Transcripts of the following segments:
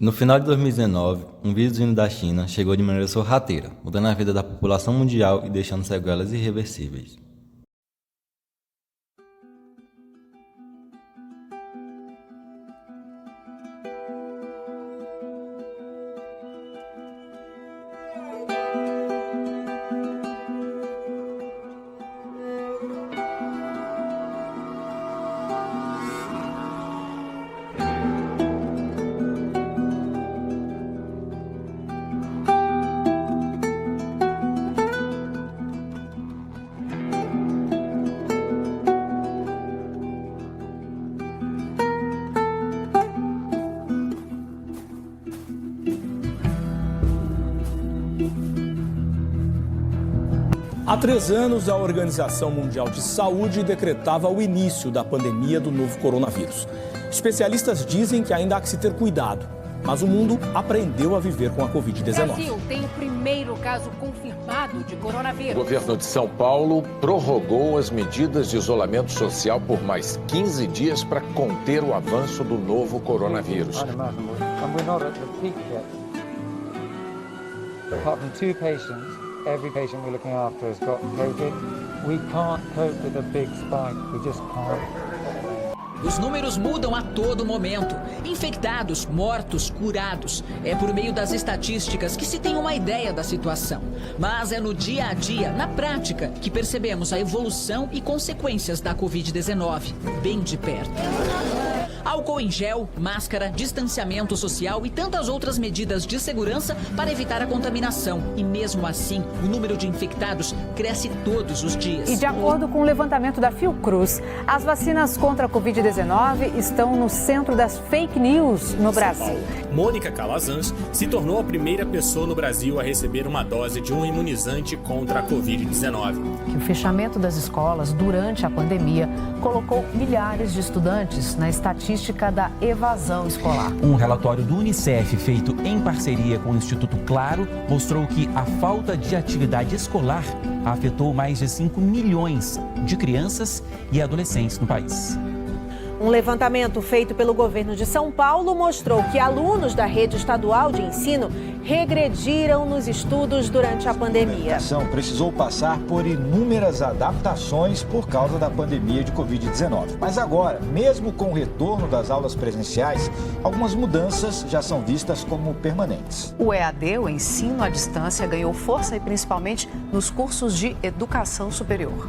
No final de 2019, um vírus vindo da China chegou de maneira sorrateira, mudando a vida da população mundial e deixando sequelas irreversíveis. Há 3 anos, a Organização Mundial de Saúde decretava o início da pandemia do novo coronavírus. Especialistas dizem que ainda há que se ter cuidado, mas o mundo aprendeu a viver com a Covid-19. O Brasil tem o primeiro caso confirmado de coronavírus. O governo de São Paulo prorrogou as medidas de isolamento social por mais 15 dias para conter o avanço do novo coronavírus. Every patient we're looking after has got COVID. We can't cope with a big spike. We just can't. Os números mudam a todo momento. Infectados, mortos, curados. É por meio das estatísticas que se tem uma ideia da situação. Mas é no dia a dia, na prática, que percebemos a evolução e consequências da Covid-19, bem de perto. Álcool em gel, máscara, distanciamento social e tantas outras medidas de segurança para evitar a contaminação. E mesmo assim, o número de infectados cresce todos os dias. E de acordo com o levantamento da Fiocruz, as vacinas contra a Covid-19 estão no centro das fake news no Brasil. Mônica Calazans se tornou a primeira pessoa no Brasil a receber uma dose de um imunizante contra a Covid-19. Que o fechamento das escolas durante a pandemia colocou milhares de estudantes na estatística da evasão escolar. Um relatório do Unicef feito em parceria com o Instituto Claro mostrou que a falta de atividade escolar afetou mais de 5 milhões de crianças e adolescentes no país. Um levantamento feito pelo governo de São Paulo mostrou que alunos da rede estadual de ensino regrediram nos estudos durante a pandemia. A educação precisou passar por inúmeras adaptações por causa da pandemia de Covid-19. Mas agora, mesmo com o retorno das aulas presenciais, algumas mudanças já são vistas como permanentes. O EAD, o ensino à distância, ganhou força e principalmente nos cursos de educação superior.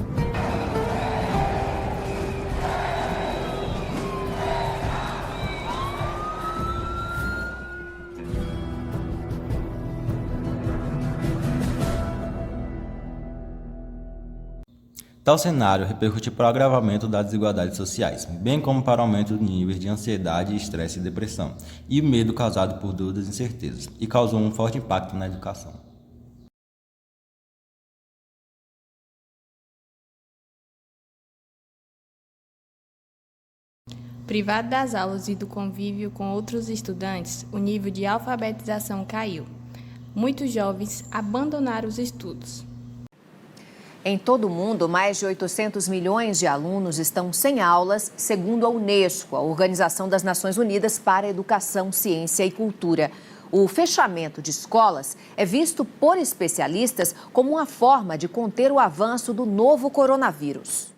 Tal cenário repercute para o agravamento das desigualdades sociais, bem como para o aumento dos níveis de ansiedade, estresse e depressão, e o medo causado por dúvidas e incertezas, e causou um forte impacto na educação. Privado das aulas e do convívio com outros estudantes, o nível de alfabetização caiu. Muitos jovens abandonaram os estudos. Em todo o mundo, mais de 800 milhões de alunos estão sem aulas, segundo a Unesco, a Organização das Nações Unidas para a Educação, Ciência e Cultura. O fechamento de escolas é visto por especialistas como uma forma de conter o avanço do novo coronavírus.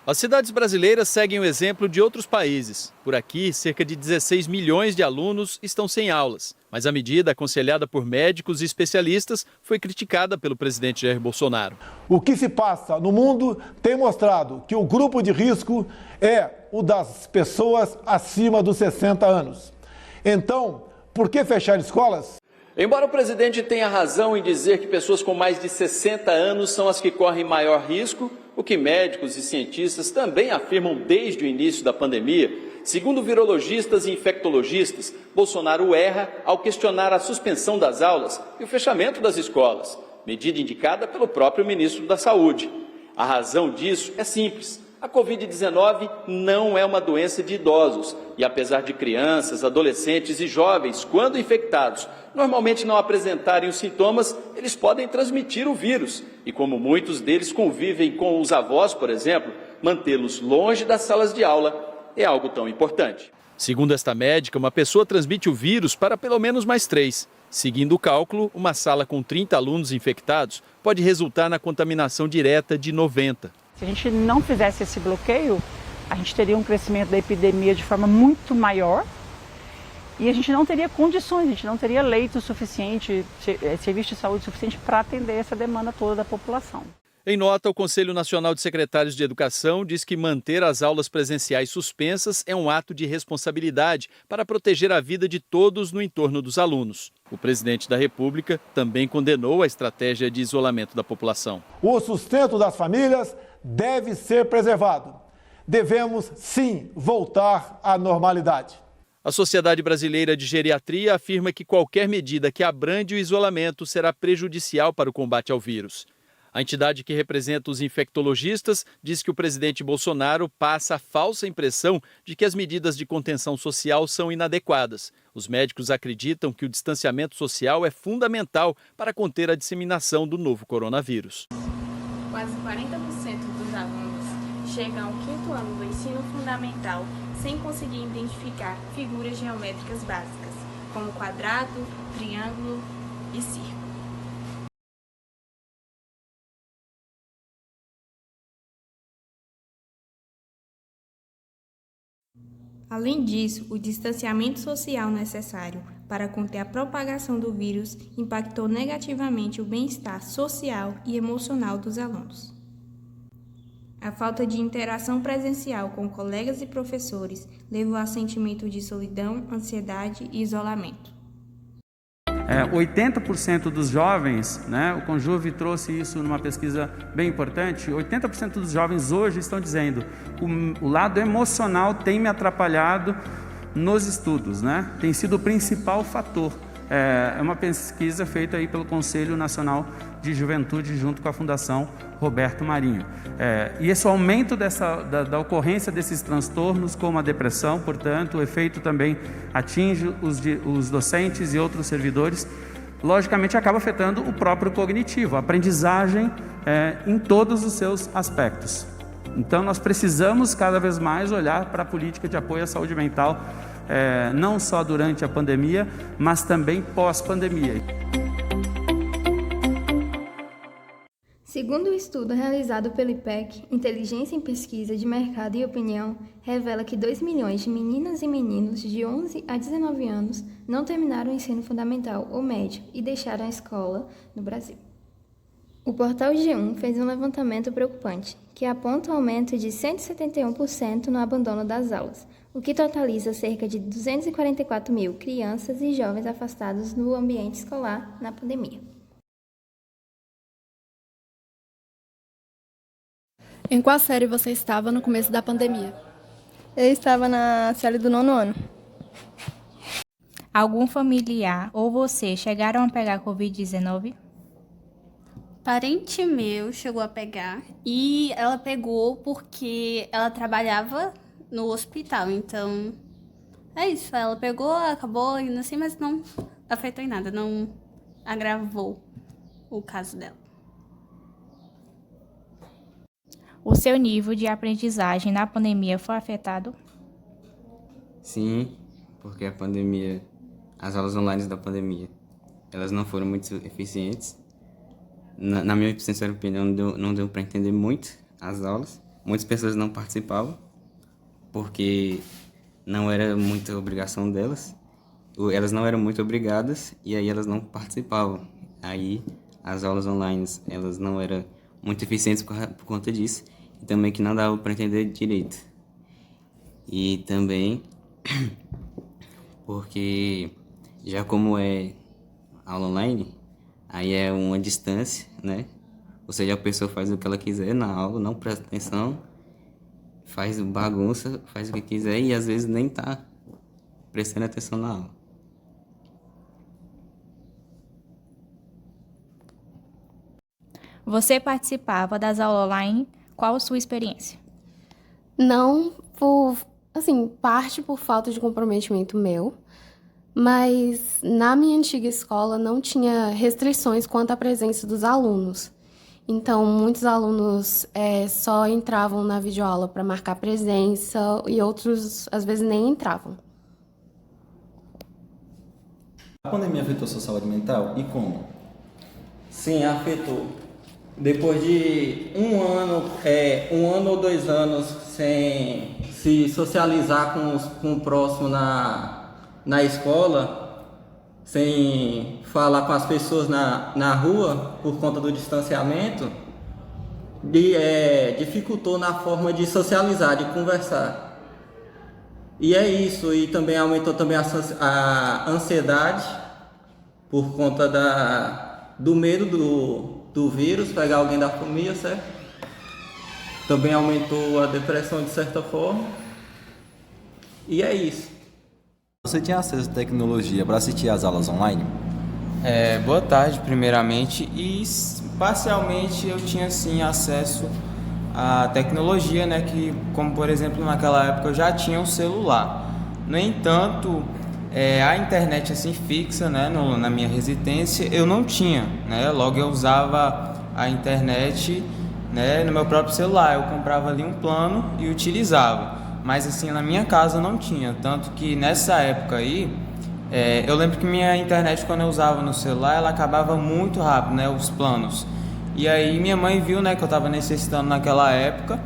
As cidades brasileiras seguem o exemplo de outros países. Por aqui, cerca de 16 milhões de alunos estão sem aulas. Mas a medida, aconselhada por médicos e especialistas, foi criticada pelo presidente Jair Bolsonaro. O que se passa no mundo tem mostrado que o grupo de risco é o das pessoas acima dos 60 anos. Então, por que fechar escolas? Embora o presidente tenha razão em dizer que pessoas com mais de 60 anos são as que correm maior risco, o que médicos e cientistas também afirmam desde o início da pandemia, segundo virologistas e infectologistas, Bolsonaro erra ao questionar a suspensão das aulas e o fechamento das escolas, medida indicada pelo próprio ministro da Saúde. A razão disso é simples. A Covid-19 não é uma doença de idosos e, apesar de crianças, adolescentes e jovens, quando infectados, normalmente não apresentarem os sintomas, eles podem transmitir o vírus. E como muitos deles convivem com os avós, por exemplo, mantê-los longe das salas de aula é algo tão importante. Segundo esta médica, uma pessoa transmite o vírus para pelo menos mais 3. Seguindo o cálculo, uma sala com 30 alunos infectados pode resultar na contaminação direta de 90. Se a gente não fizesse esse bloqueio, a gente teria um crescimento da epidemia de forma muito maior e a gente não teria condições, a gente não teria leito suficiente, serviço de saúde suficiente para atender essa demanda toda da população. Em nota, o Conselho Nacional de Secretários de Educação diz que manter as aulas presenciais suspensas é um ato de responsabilidade para proteger a vida de todos no entorno dos alunos. O presidente da República também condenou a estratégia de isolamento da população. O sustento das famílias deve ser preservado. Devemos, sim, voltar à normalidade. A Sociedade Brasileira de Geriatria afirma que qualquer medida que abrande o isolamento será prejudicial para o combate ao vírus. A entidade que representa os infectologistas diz que o presidente Bolsonaro passa a falsa impressão de que as medidas de contenção social são inadequadas. Os médicos acreditam que o distanciamento social é fundamental para conter a disseminação do novo coronavírus. Quase 40% dos alunos chegam ao 5º ano do ensino fundamental sem conseguir identificar figuras geométricas básicas, como quadrado, triângulo e círculo. Além disso, o distanciamento social necessário para conter a propagação do vírus impactou negativamente o bem-estar social e emocional dos alunos. A falta de interação presencial com colegas e professores levou a sentimento de solidão, ansiedade e isolamento. 80% dos jovens, o Conjuve trouxe isso numa pesquisa bem importante, 80% dos jovens hoje estão dizendo que o lado emocional tem me atrapalhado nos estudos, tem sido o principal fator. É uma pesquisa feita aí pelo Conselho Nacional de Juventude junto com a Fundação Roberto Marinho. E esse aumento da ocorrência desses transtornos, como a depressão, portanto, o efeito também atinge os docentes e outros servidores, logicamente acaba afetando o próprio cognitivo, a aprendizagem em todos os seus aspectos. Então, nós precisamos cada vez mais olhar para a política de apoio à saúde mental, não só durante a pandemia, mas também pós-pandemia. Segundo o estudo realizado pelo IPEC, Inteligência em Pesquisa de Mercado e Opinião, revela que 2 milhões de meninas e meninos de 11 a 19 anos não terminaram o ensino fundamental ou médio e deixaram a escola no Brasil. O portal G1 fez um levantamento preocupante, que aponta um aumento de 171% no abandono das aulas, o que totaliza cerca de 244 mil crianças e jovens afastados do ambiente escolar na pandemia. Em qual série você estava no começo da pandemia? Eu estava na série do 9º ano. Algum familiar ou você chegaram a pegar Covid-19? Parente meu chegou a pegar e ela pegou porque ela trabalhava no hospital, então é isso, ela pegou, acabou indo assim, mas não afetou em nada, não agravou o caso dela. O seu nível de aprendizagem na pandemia foi afetado? Sim, porque a pandemia, as aulas online da pandemia, elas não foram muito eficientes. Na minha sincera opinião, não deu para entender muito as aulas. Muitas pessoas não participavam, porque não era muita obrigação delas. Elas não eram muito obrigadas e aí elas não participavam. Aí as aulas online, elas não eram muito eficientes por conta disso. E também que não dava para entender direito. E também porque já como é aula online, aí é uma distância, Ou seja, a pessoa faz o que ela quiser na aula, não presta atenção, faz bagunça, faz o que quiser e às vezes nem tá prestando atenção na aula. Você participava das aulas online? Qual a sua experiência? Não, parte por falta de comprometimento meu, mas na minha antiga escola não tinha restrições quanto à presença dos alunos. Então, muitos alunos só entravam na videoaula para marcar presença e outros, às vezes, nem entravam. A pandemia afetou sua saúde mental e como? Sim, afetou. Depois de um ano ou 2 anos sem se socializar com o próximo na escola, sem falar com as pessoas na rua por conta do distanciamento, dificultou na forma de socializar, de conversar. E é isso, e também aumentou também a ansiedade por conta do medo do vírus, pegar alguém da família, certo? Também aumentou a depressão de certa forma. E é isso. Você tinha acesso à tecnologia para assistir às aulas online? Boa tarde, primeiramente. E parcialmente eu tinha sim acesso à tecnologia, né? Que, como por exemplo, naquela época eu já tinha um celular. No entanto, a internet assim fixa, né, na minha residência eu não tinha, né? Logo eu usava a internet, né, no meu próprio celular. Eu comprava ali um plano e utilizava, mas assim na minha casa não tinha, tanto que nessa época aí eu lembro que minha internet, quando eu usava no celular, ela acabava muito rápido, né, os planos. E aí minha mãe viu, né, que eu estava necessitando naquela época,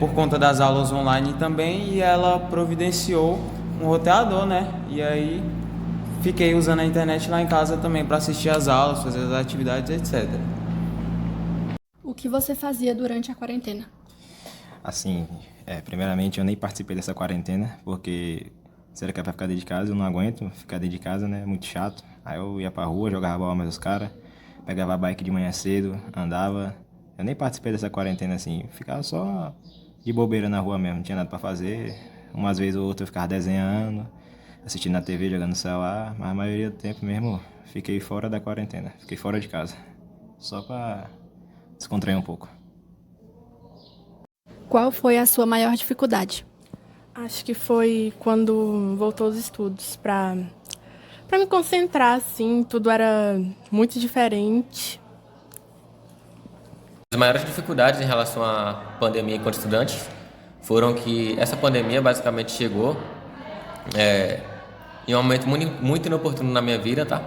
por conta das aulas online também, e ela providenciou um roteador, né? E aí fiquei usando a internet lá em casa também para assistir às aulas, fazer as atividades, etc. O que você fazia durante a quarentena? Assim, primeiramente eu nem participei dessa quarentena, porque será que é pra ficar dentro de casa? Eu não aguento ficar dentro de casa, né? É muito chato. Aí eu ia pra rua, jogava bola mais os caras, pegava a bike de manhã cedo, andava. Eu nem participei dessa quarentena assim, ficava só de bobeira na rua mesmo, não tinha nada pra fazer. Umas vezes ou outra eu ficava desenhando, assistindo na TV, jogando no celular, mas a maioria do tempo mesmo fiquei fora da quarentena, fiquei fora de casa, só pra descontrair um pouco. Qual foi a sua maior dificuldade? Acho que foi quando voltou os estudos, pra me concentrar, assim, tudo era muito diferente. As maiores dificuldades em relação à pandemia enquanto estudante foram que essa pandemia basicamente chegou em um momento muito inoportuno na minha vida, tá?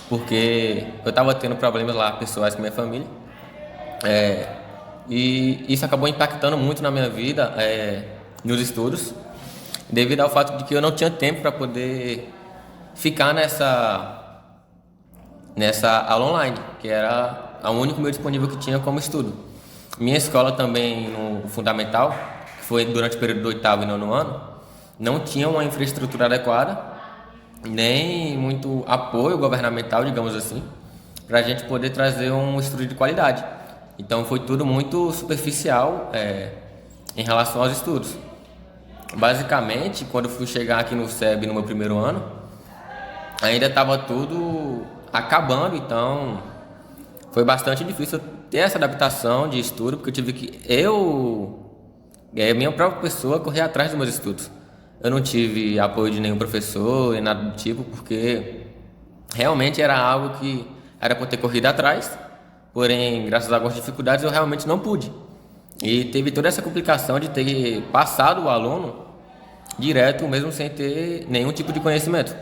Porque eu estava tendo problemas lá pessoais com minha família, e isso acabou impactando muito na minha vida, nos estudos, devido ao fato de que eu não tinha tempo para poder ficar nessa aula online, que era o único meio disponível que tinha como estudo. Minha escola também, no fundamental, que foi durante o período do 8º e 9º ano, não tinha uma infraestrutura adequada, nem muito apoio governamental, digamos assim, para a gente poder trazer um estudo de qualidade. Então foi tudo muito superficial em relação aos estudos. Basicamente, quando eu fui chegar aqui no SEB no meu primeiro ano, ainda estava tudo acabando, então foi bastante difícil ter essa adaptação de estudo, porque eu tive que minha própria pessoa, correr atrás dos meus estudos. Eu não tive apoio de nenhum professor, nem nada do tipo, porque realmente era algo que era para ter corrido atrás, porém, graças a algumas dificuldades, eu realmente não pude. E teve toda essa complicação de ter passado o aluno direto, mesmo sem ter nenhum tipo de conhecimento.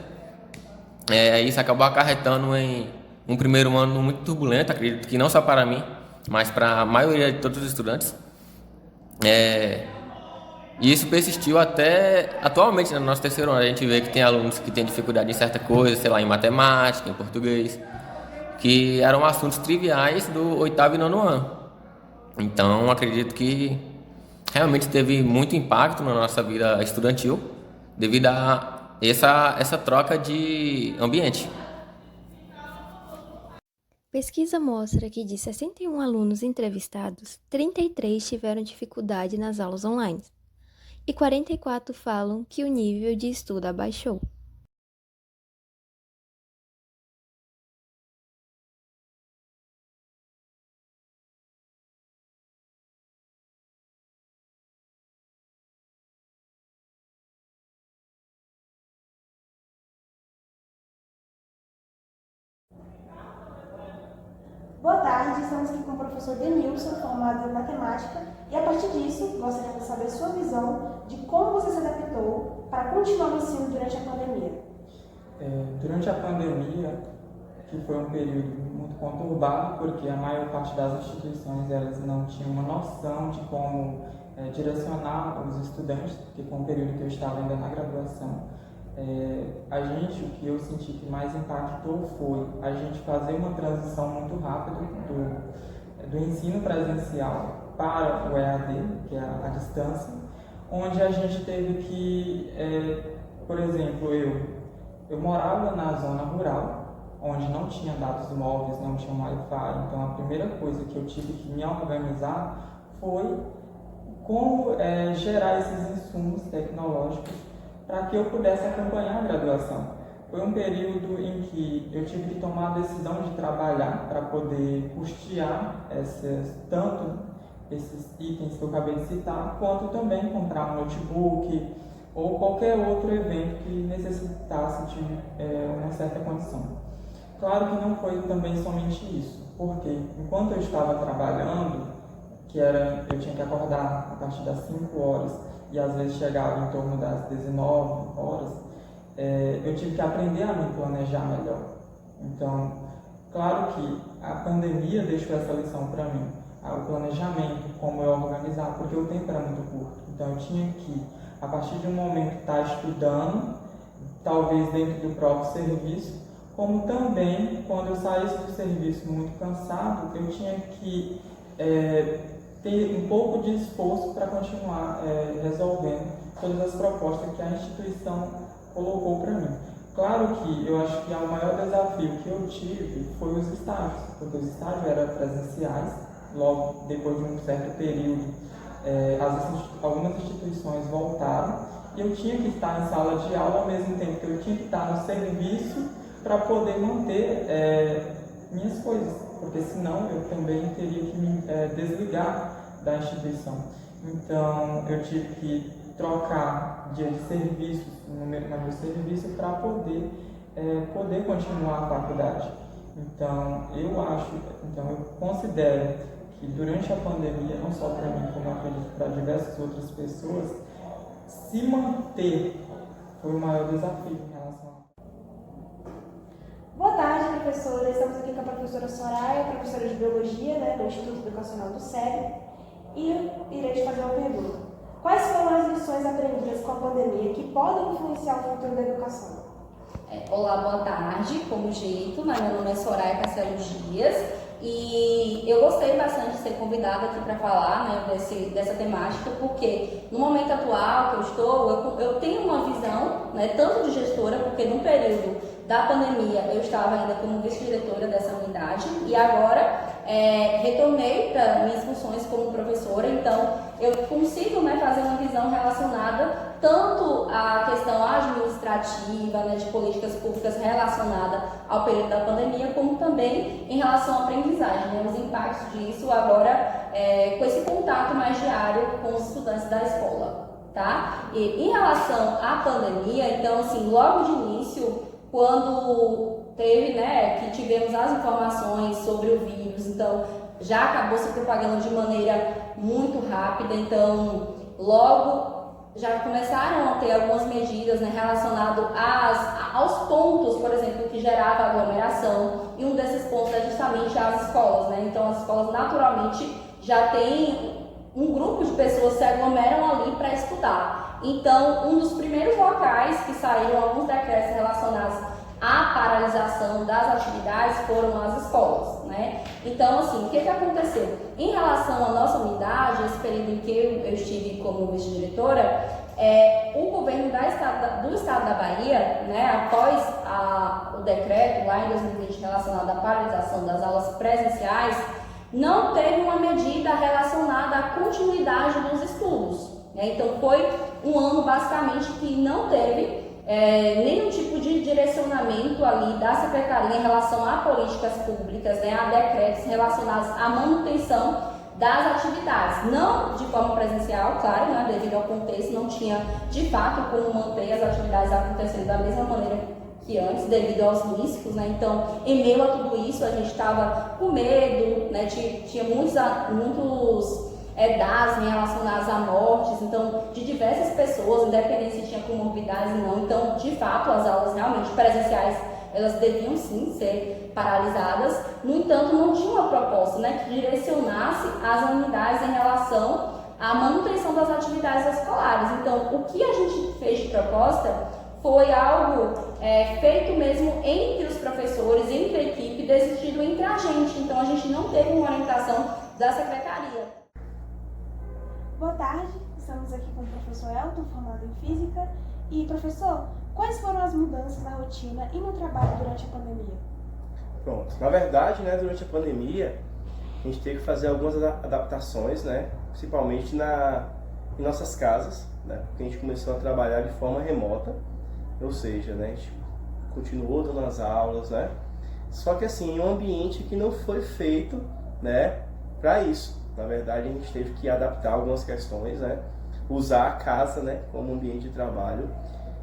Isso acabou acarretando em um primeiro ano muito turbulento, acredito que não só para mim, mas para a maioria de todos os estudantes. E isso persistiu até atualmente, no nosso terceiro ano. A gente vê que tem alunos que têm dificuldade em certa coisa, sei lá, em matemática, em português, que eram assuntos triviais do 8º e 9º ano. Então, acredito que realmente teve muito impacto na nossa vida estudantil devido a essa troca de ambiente. Pesquisa mostra que de 61 alunos entrevistados, 33 tiveram dificuldade nas aulas online e 44 falam que o nível de estudo abaixou. Boa tarde, estamos aqui com o professor Denilson, formado em matemática, e a partir disso, gostaríamos de saber sua visão de como você se adaptou para continuar o ensino durante a pandemia. Durante a pandemia, que foi um período muito conturbado, porque a maior parte das instituições elas não tinham uma noção de como direcionar os estudantes, porque foi um período que eu estava ainda na graduação. O que eu senti que mais impactou foi a gente fazer uma transição muito rápida do ensino presencial para o EAD, que é a distância, onde a gente teve que, por exemplo, eu morava na zona rural, onde não tinha dados móveis, não tinha Wi-Fi, então a primeira coisa que eu tive que me organizar foi como gerar esses insumos tecnológicos para que eu pudesse acompanhar a graduação. Foi um período em que eu tive que tomar a decisão de trabalhar para poder custear tanto esses itens que eu acabei de citar, quanto também comprar um notebook ou qualquer outro evento que necessitasse de uma certa condição. Claro que não foi também somente isso, porque enquanto eu estava trabalhando, eu tinha que acordar a partir das 5 horas e às vezes chegava em torno das 19 horas, eu tive que aprender a me planejar melhor. Então, claro que a pandemia deixou essa lição para mim, o planejamento, como eu organizar, porque o tempo era muito curto. Então eu tinha que, a partir de um momento, estar estudando, talvez dentro do próprio serviço, como também, quando eu saísse do serviço muito cansado, eu tinha que ter um pouco de esforço para continuar resolvendo todas as propostas que a instituição colocou para mim. Claro que eu acho que o maior desafio que eu tive foi os estágios, porque os estágios eram presenciais, logo depois de um certo período, algumas instituições voltaram e eu tinha que estar em sala de aula ao mesmo tempo que eu tinha que estar no serviço para poder manter minhas coisas, porque senão eu também teria que me desligar da instituição. Então eu tive que trocar dia de serviço, número de serviço, para poder continuar a faculdade. Então eu considero que durante a pandemia, não só para mim, como acredito para diversas outras pessoas, se manter foi o maior desafio em relação a... Boa tarde, professora. Estamos aqui com a professora Soraya, professora de Biologia, do Instituto Educacional do SEB, e irei te fazer uma pergunta. Quais foram as lições aprendidas com a pandemia que podem influenciar o futuro da educação? Olá, boa tarde. Como jeito, meu nome é Soraya Castelo Dias e eu gostei bastante de ser convidada aqui para falar dessa temática, porque no momento atual que eu estou, eu tenho uma visão, tanto de gestora, porque no período da pandemia eu estava ainda como vice-diretora dessa unidade e agora retornei para minhas funções como professora, então eu consigo fazer uma visão relacionada tanto à questão administrativa, de políticas públicas relacionada ao período da pandemia, como também em relação à aprendizagem, os impactos disso agora com esse contato mais diário com os estudantes da escola, tá? E em relação à pandemia, então assim, logo de início, quando teve, que tivemos as informações sobre o vírus, então já acabou se propagando de maneira muito rápida, então logo já começaram a ter algumas medidas relacionadas aos pontos, por exemplo, que gerava aglomeração, e um desses pontos é justamente as escolas, então as escolas naturalmente já têm um grupo de pessoas que se aglomeram ali para estudar. Então, um dos primeiros locais que saíram alguns decretos relacionados à paralisação das atividades foram as escolas, Então, assim, o que aconteceu? Em relação à nossa unidade, esse período em que eu estive como vice-diretora, o governo do estado da Bahia, após o decreto lá em 2020 relacionado à paralisação das aulas presenciais, não teve uma medida relacionada à continuidade dos estudos. Então, foi um ano basicamente que não teve nenhum tipo de direcionamento ali da Secretaria em relação a políticas públicas, a decretos relacionados à manutenção das atividades, não de forma presencial, claro, devido ao contexto, não tinha de fato como manter as atividades acontecendo da mesma maneira que antes, devido aos riscos, então em meio a tudo isso a gente estava com medo, tinha muitos dados relacionados a mortes, então, de diversas pessoas, independente se tinha comorbidades ou não. Então, de fato, as aulas realmente presenciais, elas deviam sim ser paralisadas. No entanto, não tinha uma proposta, né, que direcionasse as unidades em relação à manutenção das atividades escolares. Então, o que a gente fez de proposta foi algo feito mesmo entre os professores, entre a equipe, decidido entre a gente. Então, a gente não teve uma orientação da secretaria. Boa tarde, estamos aqui com o professor Elton, formado em Física. E, professor, quais foram as mudanças na rotina e no trabalho durante a pandemia? Pronto, na verdade, né, durante a pandemia, a gente teve que fazer algumas adaptações, né, principalmente em nossas casas, né, porque a gente começou a trabalhar de forma remota, ou seja, né, a gente continuou dando as aulas, né, só que assim, em um ambiente que não foi feito, né, para isso. Na verdade, a gente teve que adaptar algumas questões, né, usar a casa, né, como ambiente de trabalho,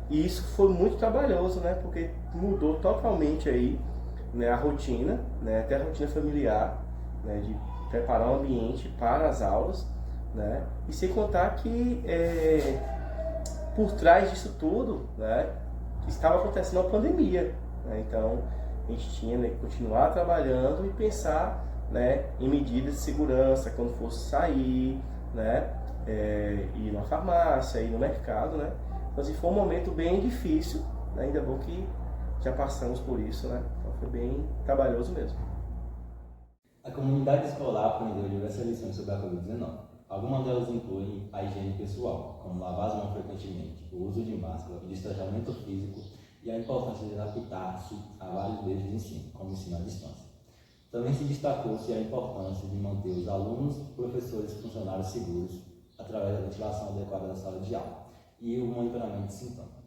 e isso foi muito trabalhoso, né, porque mudou totalmente aí, né, a rotina, né, até a rotina familiar, né, de preparar um ambiente para as aulas, né, e sem contar que por trás disso tudo, né, estava acontecendo a pandemia, né, então a gente tinha, né, que continuar trabalhando e pensar, né, em medidas de segurança quando fosse sair, né, ir na farmácia, ir no mercado, né, então assim, foi um momento bem difícil, né, ainda bom que já passamos por isso, né, então foi bem trabalhoso mesmo. A comunidade escolar aprendeu diversas lições sobre a Covid-19. Algumas delas incluem a higiene pessoal, como lavar as mãos frequentemente, o uso de máscara, o distanciamento físico e a importância de adaptar-se a vários meios de ensino, como o ensino à distância. Também se destacou-se a importância de manter os alunos, professores e funcionários seguros através da ventilação adequada da sala de aula e o monitoramento de sintomas.